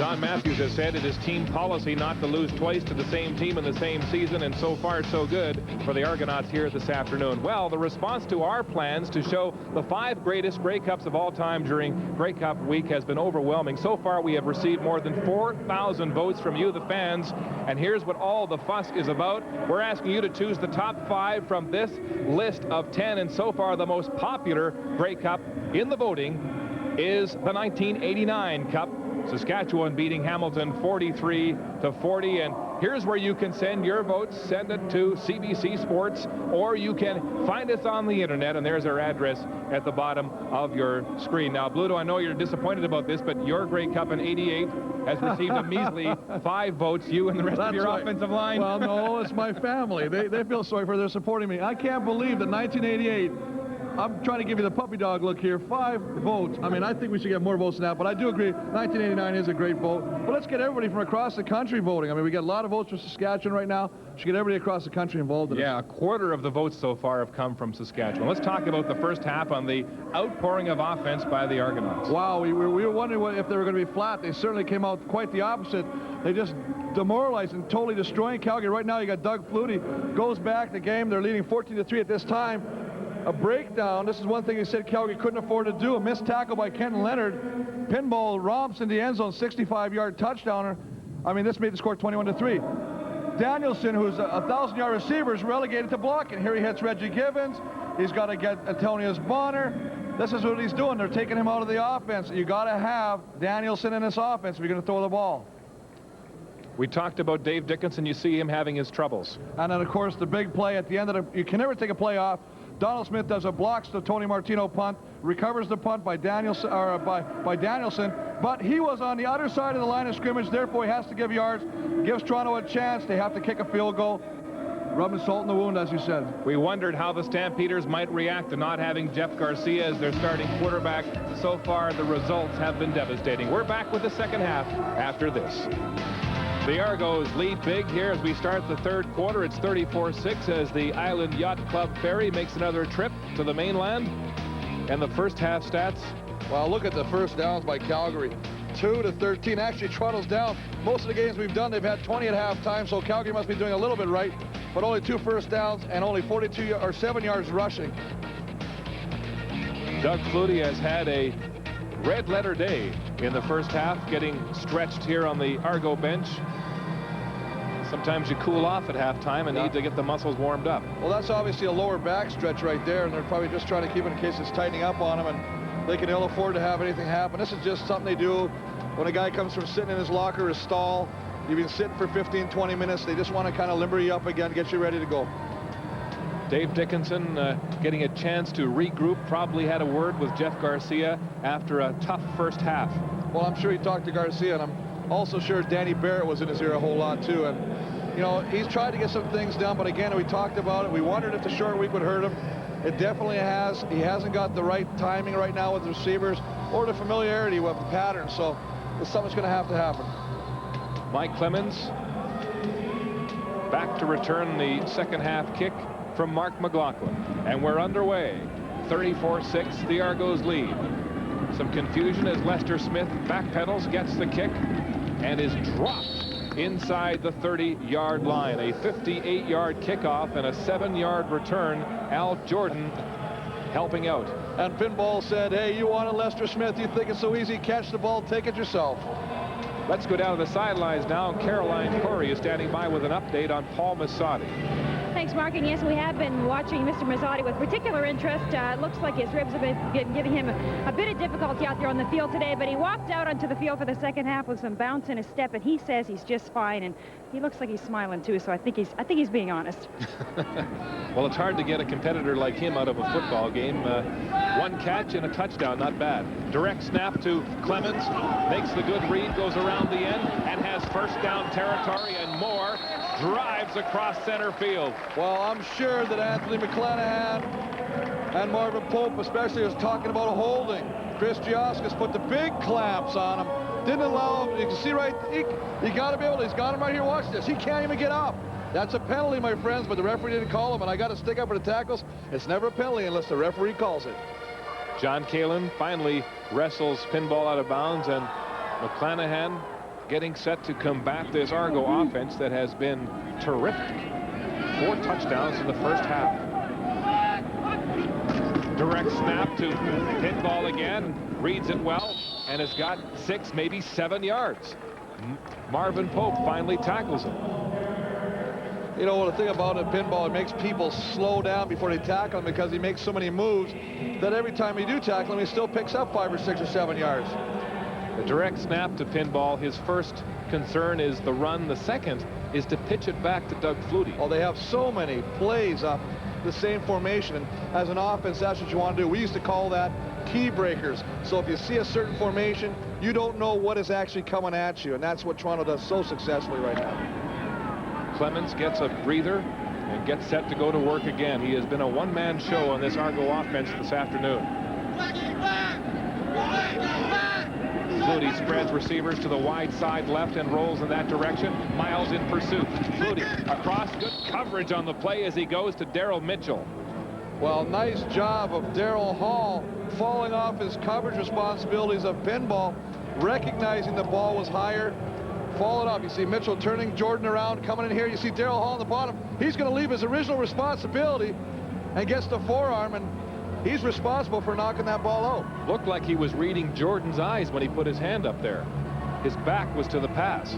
Don Matthews has said it is team policy not to lose twice to the same team in the same season, and so far so good for the Argonauts here this afternoon. Well, the response to our plans to show the 5 greatest Grey Cups of all time during Grey Cup week has been overwhelming. So far we have received more than 4,000 votes from you, the fans, and here's what all the fuss is about. We're asking you to choose the top 5 from this list of 10, and so far the most popular Grey Cup in the voting is the 1989 Cup. Saskatchewan beating Hamilton 43-40, and here's where you can send your votes. Send it to CBC Sports, or you can find us on the internet, and there's our address at the bottom of your screen. Now, Bluto, I know you're disappointed about this, but your Grey Cup in '88 has received a measly 5 votes. You and the rest of your offensive line. Well, no, it's my family. They feel sorry for their supporting me. I can't believe that 1988. I'm trying to give you the puppy dog look here. 5 votes. I mean, I think we should get more votes than that, but I do agree 1989 is a great vote. But let's get everybody from across the country voting. I mean, we got a lot of votes from Saskatchewan right now. We should get everybody across the country involved in it. Yeah, a quarter of the votes so far have come from Saskatchewan. Let's talk about the first half on the outpouring of offense by the Argonauts. Wow, we were wondering if they were going to be flat. They certainly came out quite the opposite. They just demoralized and totally destroying Calgary. Right now you got Doug Flutie goes back the game. They're leading 14-3 at this time. A breakdown. This is one thing he said Calgary couldn't afford to do. A missed tackle by Kenton Leonard. Pinball romps in the end zone, 65-yard touchdowner. I mean, this made the score 21-3. Danielson, who's a 1,000-yard receiver, is relegated to blocking. Here he hits Reggie Gibbons. He's got to get Antonius Bonner. This is what he's doing. They're taking him out of the offense. You got to have Danielson in this offense if you're going to throw the ball. We talked about Dave Dickinson. You see him having his troubles. And then, of course, the big play at the end of the... You can never take a play off. Donald Smith does a blocks the Tony Martino punt, recovers the punt by Danielson, but he was on the other side of the line of scrimmage, therefore he has to give yards, gives Toronto a chance. They have to kick a field goal, rubbing salt in the wound, as you said. We wondered how the Stampeders might react to not having Jeff Garcia as their starting quarterback. So far, the results have been devastating. We're back with the second half after this. The Argos lead big here as we start the third quarter. It's 34-6 as the Island Yacht Club ferry makes another trip to the mainland. And the first half stats. Well, look at the first downs by Calgary. 2-13. Actually, Toronto's down. Most of the games we've done, they've had 20 at halftime, so Calgary must be doing a little bit right. But only 2 first downs and only 7 yards rushing. Doug Flutie has had a red letter day in the first half, getting stretched here on the Argo bench. Sometimes you cool off at halftime and need to get the muscles warmed up. Well, that's obviously a lower back stretch right there, and they're probably just trying to keep it in case it's tightening up on them, and they can ill afford to have anything happen. This is just something they do when a guy comes from sitting in his locker, his stall. You've been sitting for 15, 20 minutes. They just want to kind of limber you up again, get you ready to go. Dave Dickinson getting a chance to regroup, probably had a word with Jeff Garcia after a tough first half. Well, I'm sure he talked to Garcia, and I'm also sure Danny Barrett was in his ear a whole lot too. And you know, he's tried to get some things done, but again, we talked about it. We wondered if the short week would hurt him. It definitely has. He hasn't got the right timing right now with the receivers or the familiarity with the pattern, so it's something that's going to happen. Mike Clemens back to return the second half kick from Mark McLaughlin, and we're underway. 34-6, the Argos lead. Some confusion as Lester Smith backpedals, gets the kick, and is dropped inside the 30-yard line. A 58-yard kickoff and a 7-yard return. Al Jordan helping out. And Pinball said, hey, you want it, Lester Smith? You think it's so easy? Catch the ball, take it yourself. Let's go down to the sidelines now. Caroline Corey is standing by with an update on Paul Massotti. Thanks, Mark. And yes, we have been watching Mr. Massotti with particular interest. It looks like his ribs have been giving him a bit of difficulty out there on the field today, but he walked out onto the field for the second half with some bounce in his step, and he says he's just fine, and he looks like he's smiling too, so I think he's being honest. Well, it's hard to get a competitor like him out of a football game. One catch and a touchdown, not bad. Direct snap to Clemens, makes the good read, goes around the end, and has first down territory, and Moore drives across center field. Well, I'm sure that Anthony McClanahan and Marvin Pope especially was talking about a holding. Chris Gioscas put the big clamps on him. Didn't allow him. You can see right, you got to be able to, he's got him right here. Watch this. He can't even get up. That's a penalty, my friends, but the referee didn't call him, and I got to stick up for the tackles. It's never a penalty unless the referee calls it. John Kalin finally wrestles Pinball out of bounds, and McClanahan getting set to combat this Argo offense that has been terrific. 4 touchdowns in the first half. Direct snap to Pinball again. Reads it well and has got 6, maybe 7 yards. Marvin Pope finally tackles him. You know, the thing about a Pinball, it makes people slow down before they tackle him because he makes so many moves that every time you do tackle him, he still picks up 5 or 6 or 7 yards. The direct snap to Pinball. His first concern is the run. The second is to pitch it back to Doug Flutie. Oh, they have so many plays up the same formation, and as an offense, that's what you want to do. We used to call that key breakers. So if you see a certain formation, you don't know what is actually coming at you, and that's what Toronto does so successfully right now. Clemens gets a breather and gets set to go to work again. He has been a one-man show on this Argo offense this afternoon. Flutie spreads receivers to the wide side left and rolls in that direction. Miles in pursuit. Flutie across, good coverage on the play as he goes to Darryl Mitchell. Well, nice job of Darryl Hall falling off his coverage responsibilities of Pinball, recognizing the ball was higher, falling up. You see Mitchell turning Jordan around, coming in here. You see Darryl Hall on the bottom. He's going to leave his original responsibility and gets the forearm, and he's responsible for knocking that ball out. Looked like he was reading Jordan's eyes when he put his hand up there. His back was to the pass.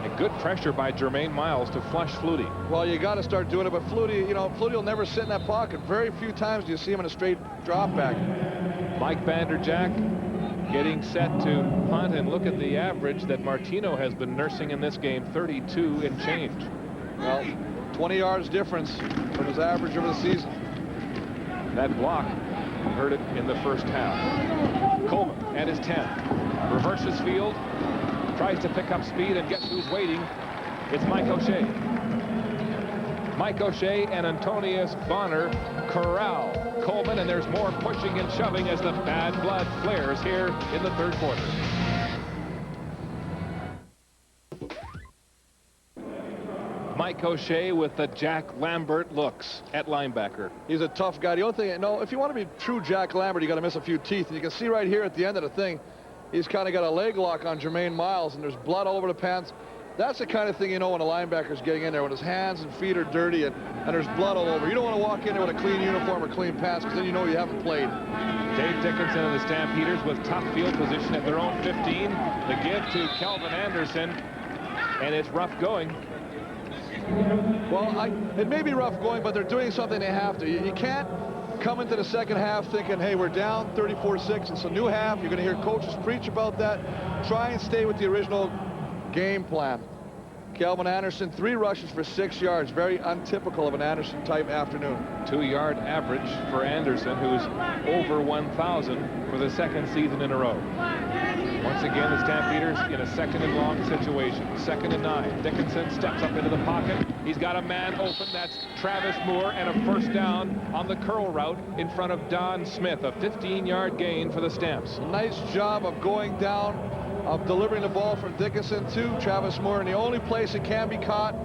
And good pressure by Jermaine Miles to flush Flutie. Well, you got to start doing it, but Flutie, you know, Flutie will never sit in that pocket. Very few times do you see him in a straight drop back. Mike Vanderjack getting set to punt, and look at the average that Martino has been nursing in this game, 32 and change. Well, 20 yards difference from his average over the season. That block hurt it in the first half. Coleman at his 10. Reverses field. Tries to pick up speed, and guess who's waiting? It's Mike O'Shea. Mike O'Shea and Antonius Bonner corral Coleman, and there's more pushing and shoving as the bad blood flares here in the third quarter. Mike O'Shea with the Jack Lambert looks at linebacker. He's a tough guy. The only thing, no, if you want to be true Jack Lambert, you got to miss a few teeth. And you can see right here at the end of the thing, he's kind of got a leg lock on Jermaine Miles, and there's blood all over the pants. That's the kind of thing you know when a linebacker's getting in there, when his hands and feet are dirty and there's blood all over. You don't want to walk in there with a clean uniform or clean pants, because then you know you haven't played. Dave Dickinson and the Stampeders with tough field position at their own 15. The give to Kelvin Anderson, and it's rough going. Well, it may be rough going, but they're doing something they have to. You can't come into the second half thinking, hey, we're down 34-6. It's a new half. You're going to hear coaches preach about that. Try and stay with the original game plan. Kelvin Anderson, 3 rushes for 6 yards. Very untypical of an Anderson-type afternoon. 2-yard average for Anderson, who's over 1,000 for the second season in a row. Once again, the Stampeders in a second and long situation. 2nd and 9. Dickinson steps up into the pocket. He's got a man open. That's Travis Moore, and a first down on the curl route in front of Don Smith. A 15-yard gain for the Stamps. Nice job of going down, of delivering the ball from Dickinson to Travis Moore, and the only place it can be caught.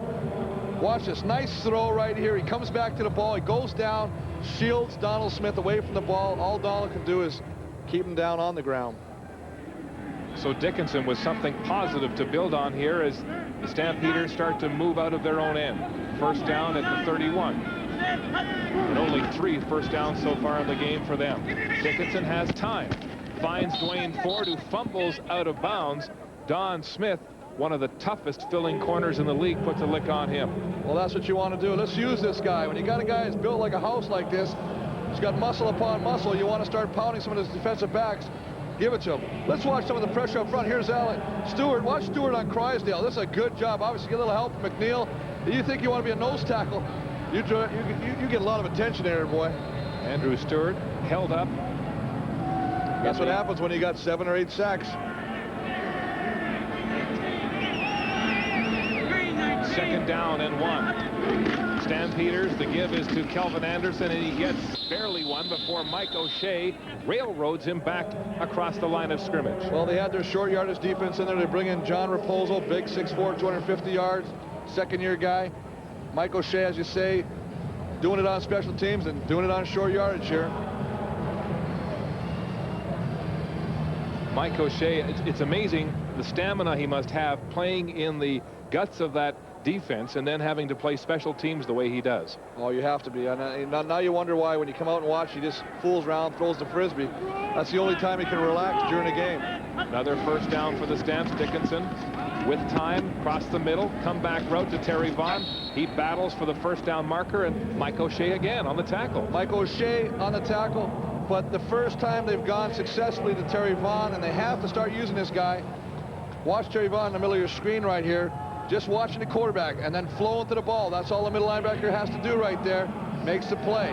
Watch this nice throw right here. He comes back to the ball. He goes down, shields Donald Smith away from the ball. All Donald can do is keep him down on the ground. So Dickinson was something positive to build on here as the Stampeders start to move out of their own end. First down at the 31. And only 3 first downs so far in the game for them. Dickinson has time. Finds Dwayne Ford, who fumbles out of bounds. Don Smith, one of the toughest filling corners in the league, puts a lick on him. Well, that's what you want to do. Let's use this guy. When you got a guy that's built like a house like this, he's got muscle upon muscle, you want to start pounding some of his defensive backs. Give it to him. Let's watch some of the pressure up front. Here's Allen Stewart. Watch Stewart on Crysdale. This is a good job. Obviously, get a little help from McNeil. You think you want to be a nose tackle, you get a lot of attention there, boy. Andrew Stewart held up. That's what happens when you got 7 or 8 sacks. 2nd down and 1. Stampeders, the give is to Kelvin Anderson, and he gets barely one before Mike O'Shea railroads him back across the line of scrimmage. Well, they had their short yardage defense in there. They bring in John Raposo, big 6'4", 250 yards, second-year guy. Mike O'Shea, as you say, doing it on special teams and doing it on short yardage here. Mike O'Shea, it's amazing the stamina he must have playing in the guts of that defense and then having to play special teams the way he does. Oh, you have to be. And now you wonder why when you come out and watch, he just fools around, throws the frisbee. That's the only time he can relax during a game. Another first down for the Stamps. Dickinson with time, across the middle, comeback route to Terry Vaughn. He battles for the first down marker, and Mike O'Shea again on the tackle. Mike O'Shea on the tackle, but the first time they've gone successfully to Terry Vaughn, and they have to start using this guy. Watch Terry Vaughn in the middle of your screen right here. Just watching the quarterback and then flowing to the ball. That's all the middle linebacker has to do right there. Makes the play.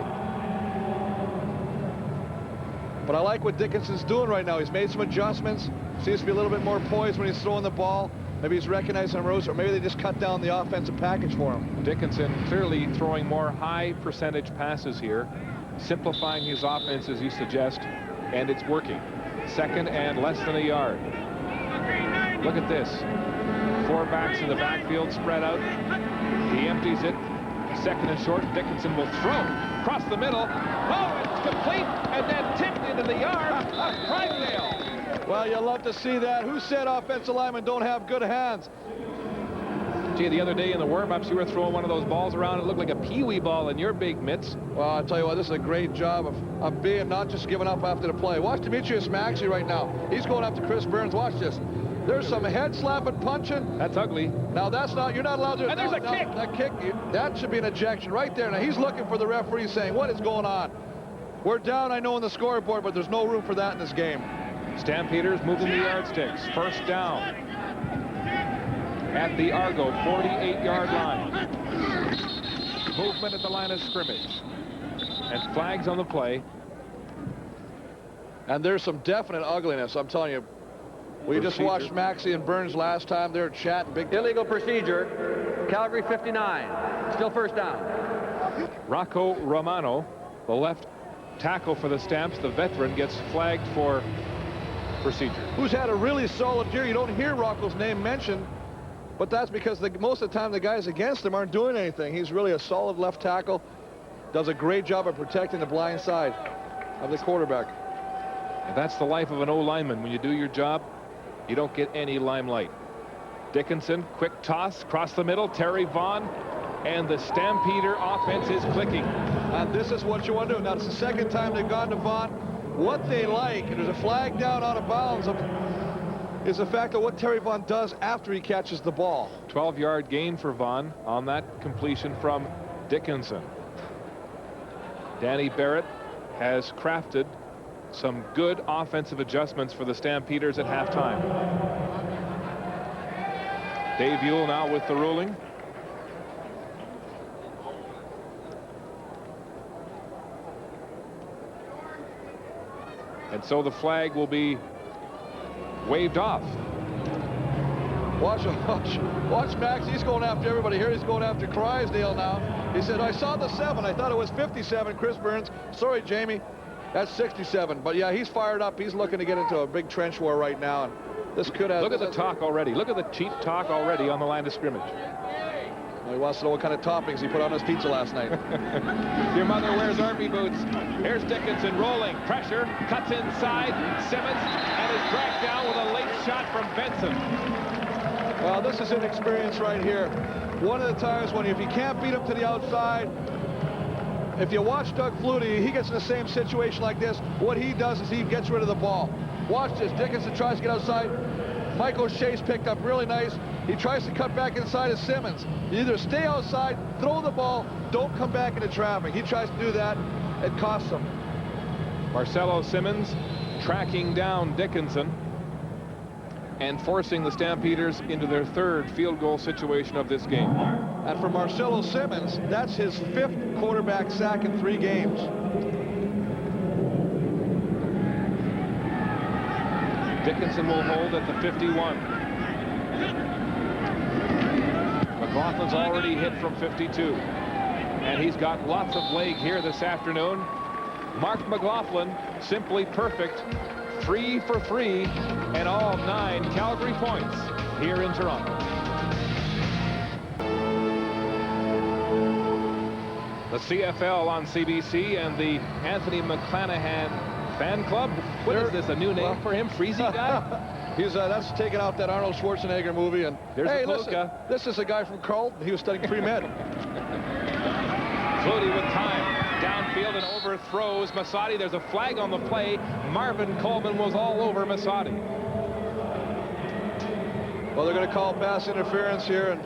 But I like what Dickinson's doing right now. He's made some adjustments. Seems to be a little bit more poised when he's throwing the ball. Maybe he's recognizing rows, or maybe they just cut down the offensive package for him. Dickinson clearly throwing more high percentage passes here, simplifying his offense as you suggest, and it's working. Second and less than a yard. Look at this. 4 backs in the backfield, spread out. He empties it. Second and short. Dickinson will throw across the middle. Oh, it's complete and then tipped into the yard of Drysdale. Well, you love to see that. Who said offensive linemen don't have good hands? Gee, the other day in the warm-ups, you were throwing one of those balls around. It looked like a pee-wee ball in your big mitts. Well, I'll tell you what, this is a great job of being not just giving up after the play. Watch Demetrius Maxey right now. He's going after Chris Burns. Watch this. There's some head slapping, punching. That's ugly. Now that's not, you're not allowed to. And there's a kick. That kick, that should be an ejection right there. Now he's looking for the referee saying, what is going on? We're down, I know, on the scoreboard, but there's no room for that in this game. Stampeders moving the yardsticks. First down at the Argo 48-yard line. Movement at the line of scrimmage. And flags on the play. And there's some definite ugliness, I'm telling you. We just watched Maxey and Burns last time. They're chatting big. Illegal procedure. Calgary 59. Still first down. Rocco Romano, the left tackle for the Stamps, the veteran, gets flagged for procedure. Who's had a really solid year. You don't hear Rocco's name mentioned, but that's because most of the time the guys against him aren't doing anything. He's really a solid left tackle. Does a great job of protecting the blind side of the quarterback. And that's the life of an O-lineman. When you do your job, you don't get any limelight. Dickinson, quick toss across the middle. Terry Vaughn, and the Stampeder offense is clicking. And this is what you want to do. Now, it's the second time they've gone to Vaughn. What they like, and there's a flag down out of bounds, is the fact of what Terry Vaughn does after he catches the ball. 12-yard gain for Vaughn on that completion from Dickinson. Danny Barrett has crafted some good offensive adjustments for the Stampeders at halftime. Dave Ewell now with the ruling. And so the flag will be waved off. Watch Max. He's going after everybody here. He's going after Crysdale now. He said, I saw the 7. I thought it was 57, Chris Burns. Sorry, Jamie. That's 67. But yeah, he's fired up. He's looking to get into a big trench war right now. And this could have. Look at the talk already. Look at the cheap talk already on the line of scrimmage. Well, he wants to know what kind of toppings he put on his pizza last night. Your mother wears army boots. Here's Dickinson rolling. Pressure. Cuts inside. Simmons. And is dragged down with a late shot from Benson. Well, this is inexperience right here. One of the times when if you can't beat him to the outside, if you watch Doug Flutie, he gets in the same situation like this. What he does is he gets rid of the ball. Watch this. Dickinson tries to get outside. Mike O'Shea's picked up really nice. He tries to cut back inside of Simmons. You either stay outside, throw the ball, don't come back into traffic. He tries to do that. It costs him. Marcelo Simmons tracking down Dickinson and forcing the Stampeders into their third field goal situation of this game. And for Marcelo Simmons, that's his 5th quarterback sack in 3 games. Dickinson will hold at the 51. McLaughlin's already hit from 52. And he's got lots of leg here this afternoon. Mark McLaughlin, simply perfect. 3 for 3 and all 9 Calgary points here in Toronto. The CFL on CBC and the Anthony McClanahan Fan club? What is this, a new name for him? Freezy guy? He's that's taking out that Arnold Schwarzenegger movie. And there's hey, a listen, this is a guy from Carlton. He was studying pre-med. Flutie with time. Downfield and overthrows Masadi. There's a flag on the play. Marvin Coleman was all over Masadi. Well, they're going to call pass interference here, and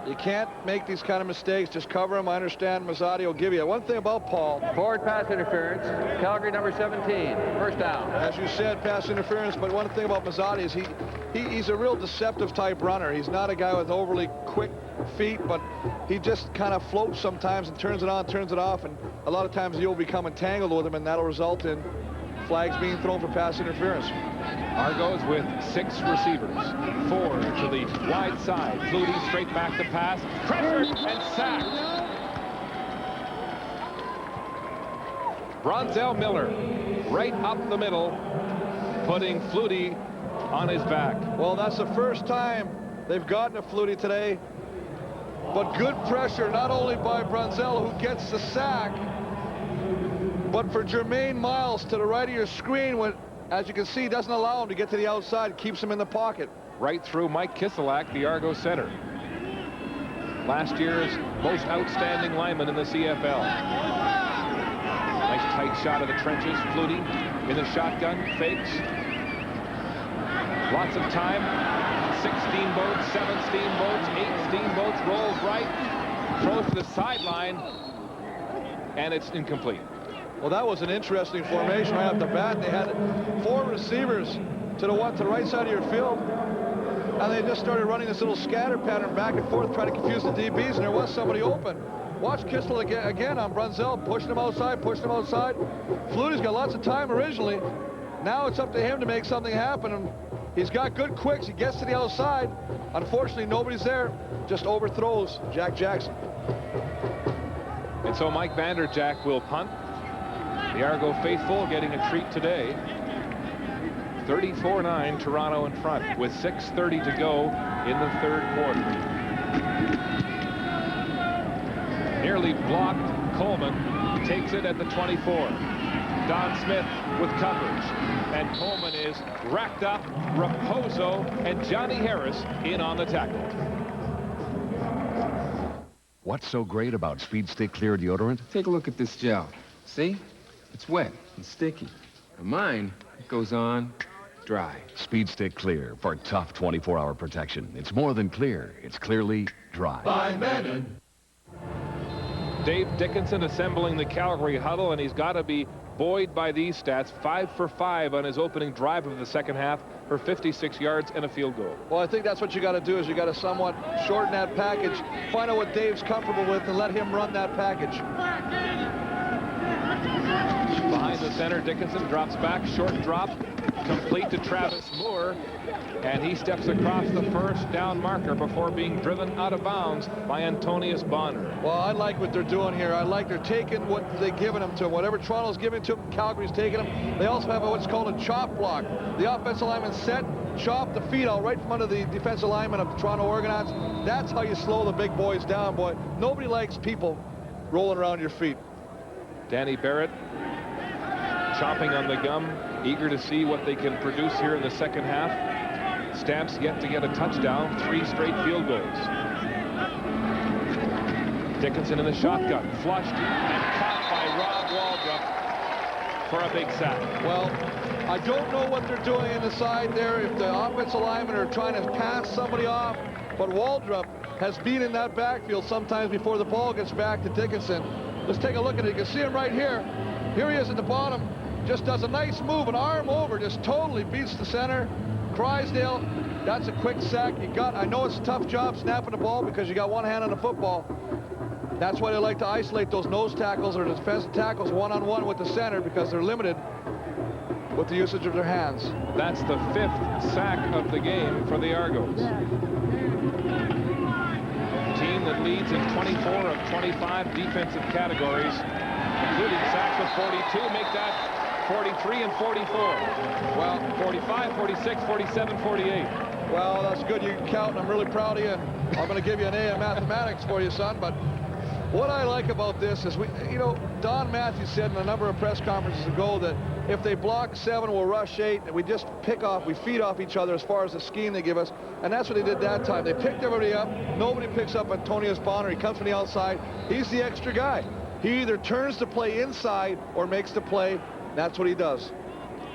you can't make these kind of mistakes. Just cover him. I understand Masadi will give you. One thing about Paul. Forward pass interference. Calgary number 17. First down. As you said, pass interference. But one thing about Masadi is he's a real deceptive type runner. He's not a guy with overly quick feet, but he just kind of floats sometimes and turns it on, turns it off. And a lot of times you'll become entangled with him, and that'll result in flags being thrown for pass interference. Argos with 6 receivers. 4 to the wide side. Flutie straight back to pass. Pressured and sacked. Bronzell Miller right up the middle, putting Flutie on his back. Well, that's the first time they've gotten a Flutie today. But good pressure, not only by Bronzell, who gets the sack, but for Jermaine Miles to the right of your screen, when, as you can see, doesn't allow him to get to the outside, keeps him in the pocket. Right through Mike Kiselak, the Argo center. Last year's most outstanding lineman in the CFL. Nice tight shot of the trenches. Flutie in the shotgun, fakes. Lots of time. 16 boats, 7 steamboats, 8 steamboats, rolls right, throws to the sideline, and it's incomplete. Well, that was an interesting formation right off the bat. They had 4 receivers to the right side of your field, and they just started running this little scatter pattern back and forth, trying to confuse the DBs, and there was somebody open. Watch Kistler again on Brunzell, pushing him outside, pushing him outside. Flutie's got lots of time originally. Now it's up to him to make something happen, and he's got good quicks. He gets to the outside. Unfortunately, nobody's there. Just overthrows Jack Jackson. And so Mike Vanderjack will punt. The Argo faithful getting a treat today. 34-9, Toronto in front with 6:30 to go in the 3rd quarter. Nearly blocked. Coleman takes it at the 24. Don Smith with coverage, and Coleman is racked up. Raposo and Johnny Harris in on the tackle. What's so great about Speed Stick Clear deodorant? Take a look at this gel. See? It's wet and sticky. And mine, it goes on dry. Speed Stick Clear for tough 24-hour protection. It's more than clear. It's clearly dry. By Menon. Dave Dickinson assembling the Calgary huddle, and he's got to be buoyed by these stats. 5 for 5 on his opening drive of the second half for 56 yards and a field goal. Well, I think that's what you got to do, is you got to somewhat shorten that package, find out what Dave's comfortable with, and let him run that package. Behind the center, Dickinson drops back, short drop, complete to Travis Moore, and he steps across the first down marker before being driven out of bounds by Antonius Bonner. Well, I like what they're doing here. I like they're taking what they're giving them to them. Whatever Toronto's giving to them, Calgary's taking them. They also have what's called a chop block. The offensive lineman set, chop the feet out right from under the defensive lineman of the Toronto Argonauts. That's how you slow the big boys down, boy. Nobody likes people rolling around your feet. Danny Barrett chomping on the gum, eager to see what they can produce here in the second half. Stamps yet to get a touchdown, 3 straight field goals. Dickinson in the shotgun, flushed and caught by Rob Waldrop for a big sack. Well, I don't know what they're doing in the side there, if the offensive linemen are trying to pass somebody off, but Waldrop has been in that backfield sometimes before the ball gets back to Dickinson. Let's take a look at it. You can see him right here. Here he is at the bottom. Just does a nice move, an arm over, just totally beats the center. Crysdale, that's a quick sack. I know it's a tough job snapping the ball because you got one hand on the football. That's why they like to isolate those nose tackles or defensive tackles one-on-one with the center, because they're limited with the usage of their hands. That's the 5th sack of the game for the Argos. Team that leads in 24 of 25 defensive categories, including sacks with 42, make that 43 and 44. Well, 45, 46, 47, 48. Well, that's good. You can count, and I'm really proud of you. I'm going to give you an A in mathematics for you, son, but What I like about this is, Don Matthews said in a number of press conferences ago that if they block 7, we'll rush 8, and we just we feed off each other as far as the scheme they give us, and that's what they did that time. They picked everybody up. Nobody picks up Antonio Spawner. He comes from the outside. He's the extra guy. He either turns to play inside or makes the play. That's what he does.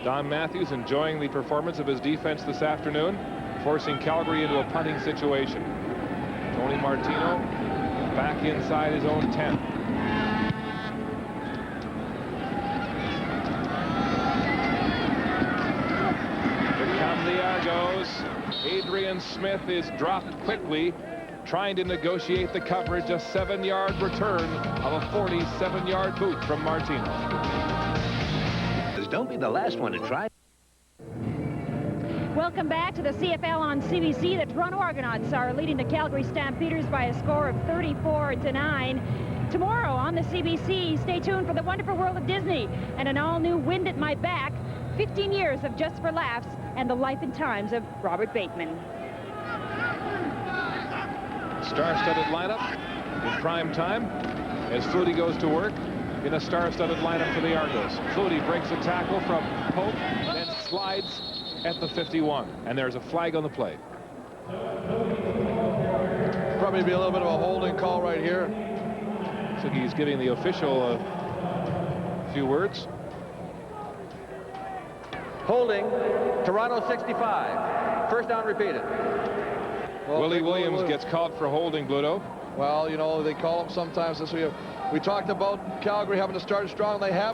Don Matthews enjoying the performance of his defense this afternoon, forcing Calgary into a punting situation. Tony Martino back inside his own 10. Here come the Argos. Adrian Smith is dropped quickly, trying to negotiate the coverage. A 7-yard return of a 47-yard boot from Martino. Don't be the last one to try. Welcome back to the CFL on CBC. The Toronto Argonauts are leading the Calgary Stampeders by a score of 34-9. Tomorrow on the CBC, stay tuned for the wonderful world of Disney and an all-new Wind at My Back, 15 years of Just for Laughs, and the life and times of Robert Bateman. Star-studded lineup in prime time as Flutie goes to work in a star-studded lineup for the Argos. Flutie breaks a tackle from Pope, then slides at the 51, and there's a flag on the play. Probably be a little bit of a holding call right here. So he's giving the official a few words. Holding, Toronto 65. First down repeated. Well, Willie Williams gets called for holding, Bluto. Well, they call them sometimes. We talked about Calgary having to start strong. They have.